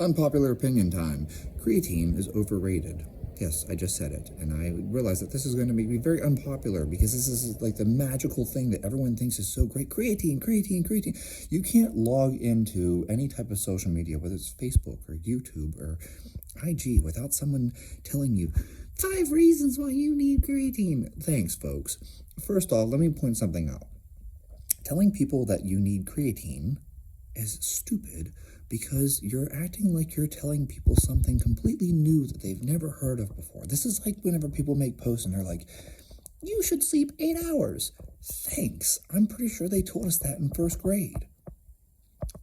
Unpopular opinion time. Creatine is overrated. Yes, I just said it. And I realize that this is going to make me very unpopular because this is like the magical thing that everyone thinks is so great. Creatine, creatine, creatine. You can't log into any type of social media, whether it's Facebook or YouTube or IG, without someone telling you 5 reasons why you need creatine. Thanks, folks. First off, let me point something out. Telling people that you need creatine is stupid because you're acting like you're telling people something completely new that they've never heard of before. This is like whenever people make posts and they're like, you should sleep 8 hours. Thanks. I'm pretty sure they told us that in 1st grade.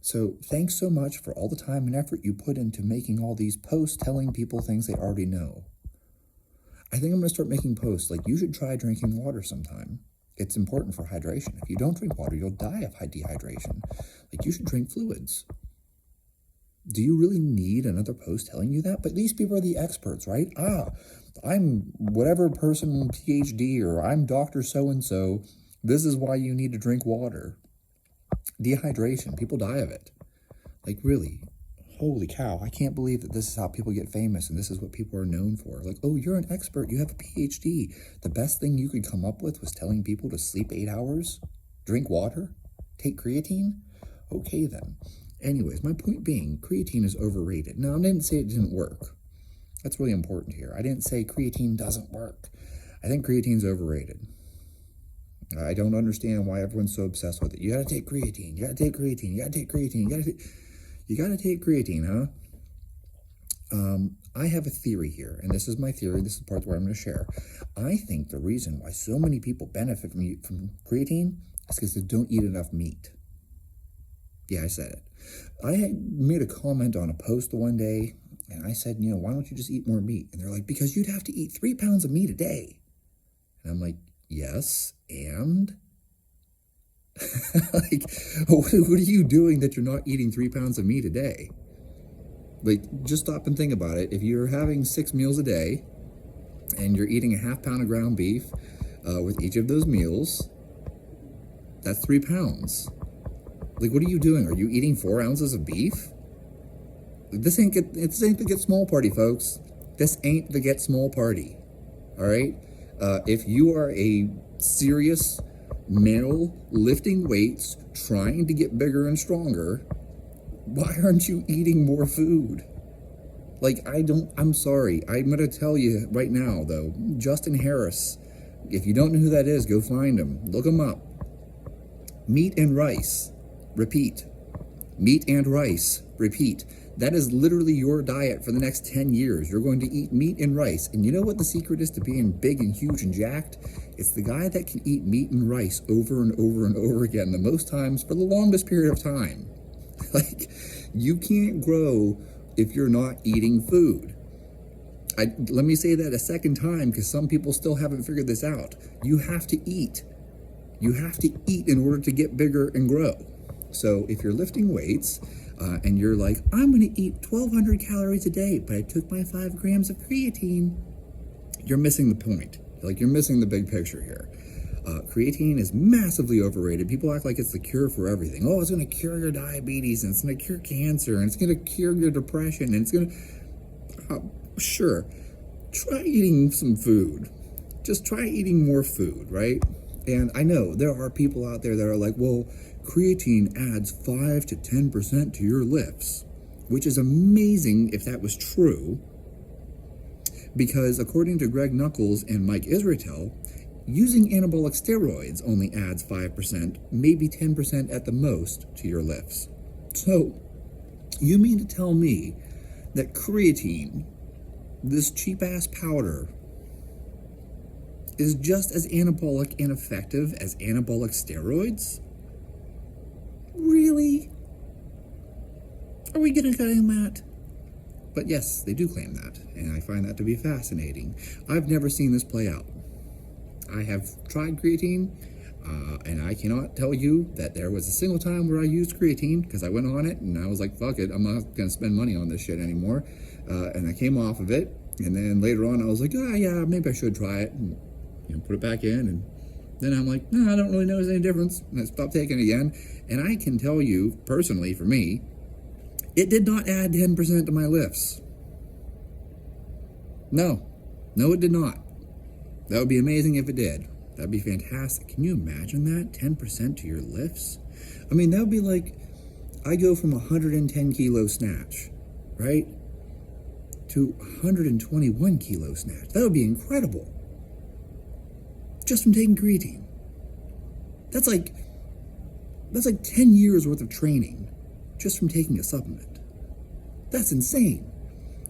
So thanks so much for all the time and effort you put into making all these posts telling people things they already know. I think I'm going to start making posts like you should try drinking water sometime. It's important for hydration. If you don't drink water, you'll die of dehydration. Like, you should drink fluids. Do you really need another post telling you that? But these people are the experts, right? I'm whatever person, PhD, or I'm Dr. So-and-so. This is why you need to drink water. Dehydration. People die of it. Like, really. Holy cow. I can't believe that this is how people get famous and this is what people are known for. Like, oh, you're an expert. You have a PhD. The best thing you could come up with was telling people to sleep 8 hours, drink water, take creatine? Okay, then. Anyways, my point being, creatine is overrated. Now, I didn't say it didn't work. That's really important here. I didn't say creatine doesn't work. I think creatine's overrated. I don't understand why everyone's so obsessed with it. You gotta take creatine. You gotta take creatine. You gotta take creatine. You gotta take creatine, huh? I have a theory here, and this is my theory. This is the part where I'm going to share. I think the reason why so many people benefit from creatine is because they don't eat enough meat. Yeah, I said it. I had made a comment on a post one day, and I said, why don't you just eat more meat? And they're like, because you'd have to eat 3 pounds of meat a day. And I'm like, yes, and? Like, what are you doing that you're not eating 3 pounds of meat a day? Like, just stop and think about it. If you're having 6 meals a day and you're eating a ½ pound of ground beef with each of those meals, that's 3 pounds. Like, what are you doing? Are you eating 4 ounces of beef? This ain't the get small party, folks. This ain't the get small party. All right? If you are a serious male lifting weights, trying to get bigger and stronger, why aren't you eating more food? Like, I'm sorry. I'm going to tell you right now, though, Justin Harris, if you don't know who that is, go find him. Look him up. Meat and rice. Repeat. Meat and rice. Repeat. That is literally your diet for the next 10 years. You're going to eat meat and rice. And you know what the secret is to being big and huge and jacked? It's the guy that can eat meat and rice over and over and over again, the most times for the longest period of time. Like, you can't grow if you're not eating food. Let me say that a second time because some people still haven't figured this out. You have to eat. You have to eat in order to get bigger and grow. So if you're lifting weights and you're like, I'm going to eat 1,200 calories a day, but I took my 5 grams of creatine, you're missing the point. Like, you're missing the big picture here. Creatine is massively overrated. People act like it's the cure for everything. Oh, it's going to cure your diabetes, and it's going to cure cancer, and it's going to cure your depression, and it's going to... sure. Try eating some food. Just try eating more food, right? And I know there are people out there that are like, well, creatine adds 5 to 10% to your lifts, which is amazing if that was true, because according to Greg Nuckols and Mike Israetel, using anabolic steroids only adds 5%, maybe 10% at the most to your lifts. So, you mean to tell me that creatine, this cheap-ass powder, is just as anabolic and effective as anabolic steroids? Really? Are we going to claim that? But yes, they do claim that, and I find that to be fascinating. I've never seen this play out. I have tried creatine, and I cannot tell you that there was a single time where I used creatine, because I went on it, and I was like, fuck it, I'm not going to spend money on this shit anymore, and I came off of it, and then later on I was like, yeah, maybe I should try it, and put it back in, and then I'm like, no, I don't really notice any difference, and I stopped taking it again, and I can tell you, personally, for me, It did not add 10% to my lifts. No, it did not. That would be amazing if it did. That'd be fantastic. Can you imagine that? 10% to your lifts? I mean, that would be like, I go from 110 kilo snatch, right, to 121 kilo snatch. That would be incredible. Just from taking creatine. That's like 10 years worth of training just from taking a supplement. That's insane.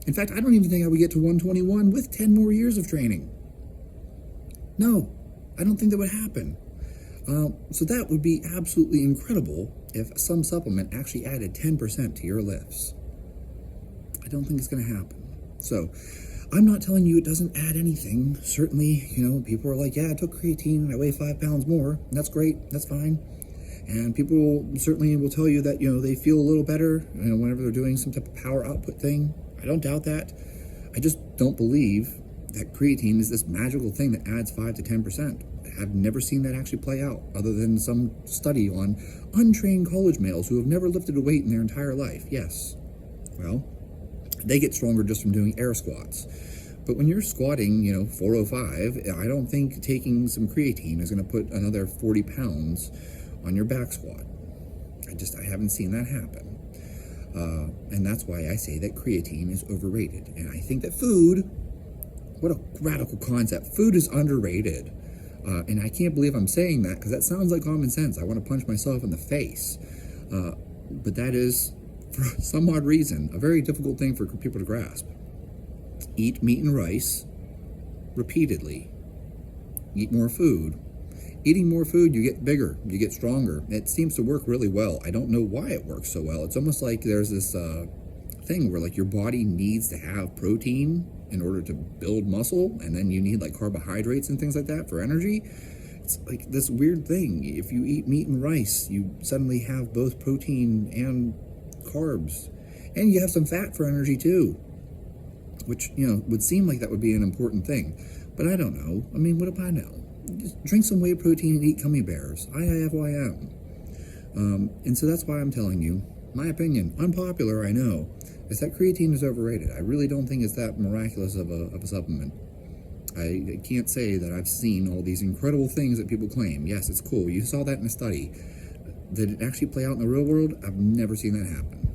In fact, I don't even think I would get to 121 with 10 more years of training. No, I don't think that would happen. So that would be absolutely incredible if some supplement actually added 10% to your lifts. I don't think it's going to happen. So I'm not telling you it doesn't add anything. Certainly, people are like, yeah, I took creatine and I weigh 5 pounds more. And that's great. That's fine. And people certainly will tell you that, they feel a little better, whenever they're doing some type of power output thing. I don't doubt that. I just don't believe that creatine is this magical thing that adds 5 to 10%. I've never seen that actually play out, other than some study on untrained college males who have never lifted a weight in their entire life. Yes. Well, they get stronger just from doing air squats. But when you're squatting, 405, I don't think taking some creatine is going to put another 40 pounds on your back squat. I haven't seen that happen. And that's why I say that creatine is overrated. And I think that food, what a radical concept. Food is underrated. And I can't believe I'm saying that, because that sounds like common sense. I want to punch myself in the face. But that is, for some odd reason, a very difficult thing for people to grasp. Eat meat and rice repeatedly. Eat more food. Eating more food, you get bigger, you get stronger. It seems to work really well. I don't know why it works so well. It's almost like there's this thing where your body needs to have protein in order to build muscle, and then you need carbohydrates and things like that for energy. It's like this weird thing. If you eat meat and rice, you suddenly have both protein and carbs, and you have some fat for energy too, which would seem like that would be an important thing, but I don't know. I mean, what do I know? Just drink some whey protein and eat gummy bears. IIFYM. And so that's why I'm telling you, my opinion, unpopular, I know, is that creatine is overrated. I really don't think it's that miraculous of a supplement. I can't say that I've seen all these incredible things that people claim. Yes, it's cool. You saw that in a study. Did it actually play out in the real world? I've never seen that happen.